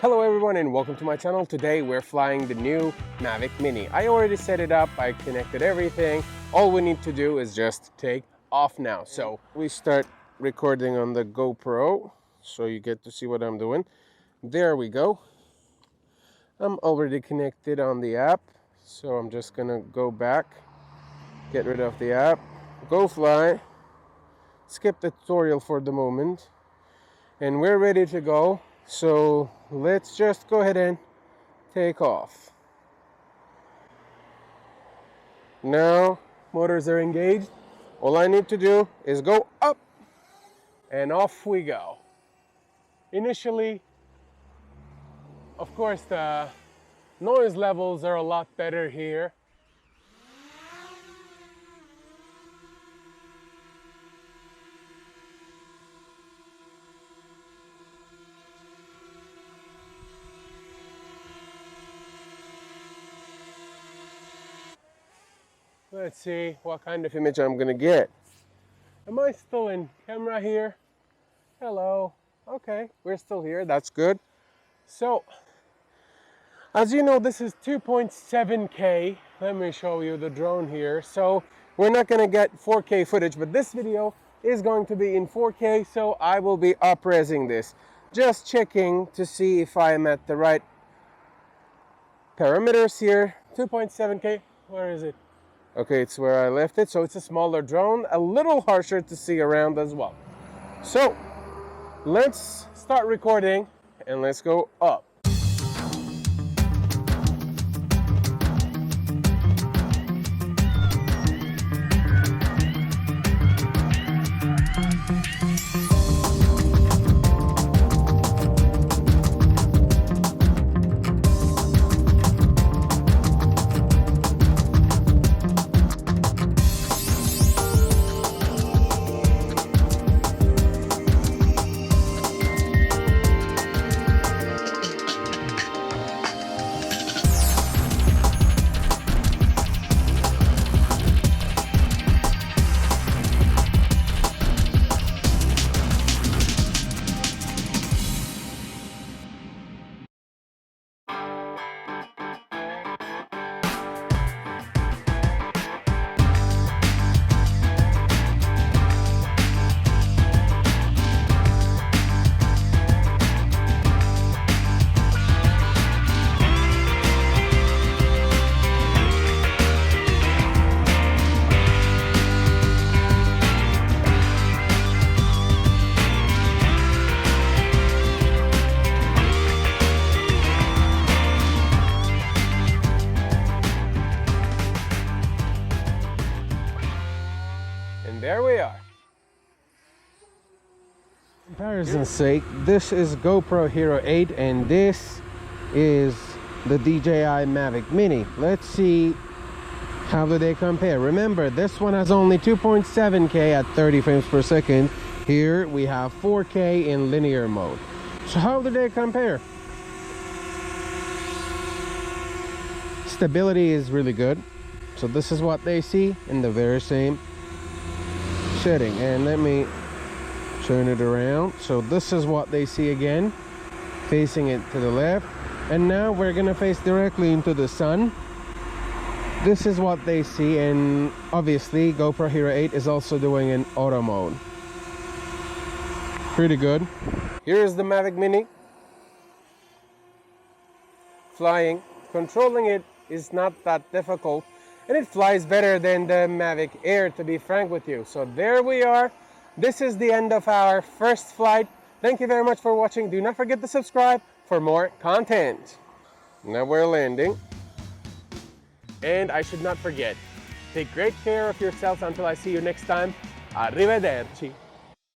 Hello everyone and welcome to my channel. Today we're flying the new Mavic Mini. I already set it up, I connected everything. All we need to do is just take off now. So we start recording on the GoPro so you get to see what I'm doing. There we go. I'm already connected on the app, so I'm just gonna go back, get rid of the app, go fly, skip the tutorial for the moment, and we're ready to go. So let's just go ahead and take off. Now motors are engaged. All I need to do is go up and off we go. Initially, of course, the noise levels are a lot better here. Let's see what kind of image I'm gonna get. Am I still in camera here? Hello. Okay, we're still here. That's good. So, as you know, this is 2.7K. Let me show you the drone here. So, we're not gonna get 4K footage, but this video is going to be in 4K, so I will be up-resing this. Just checking to see if I am at the right parameters here. 2.7K, where is it? Okay, it's where I left it, so it's a smaller drone, a little harsher to see around as well. So, let's start recording and let's go up. There we are. Comparison's sake, this is GoPro Hero 8 and this is the DJI Mavic Mini. Let's see how do they compare. Remember, this one has only 2.7K at 30 frames per second. Here we have 4K in linear mode. So how do they compare? Stability is really good. So this is what they see in the very same setting, and let me turn it around. So this is what they see again, facing it to the left, and now we're gonna face directly into the sun. This is what they see, and obviously GoPro Hero 8 is also doing an auto mode. Pretty good. Here is the Mavic Mini flying. Controlling it is not that difficult, and it flies better than the Mavic Air, to be frank with you. So there we are. This is the end of our first flight. Thank you very much for watching. Do not forget to subscribe for more content. Now we're landing. And I should not forget, take great care of yourselves until I see you next time. Arrivederci.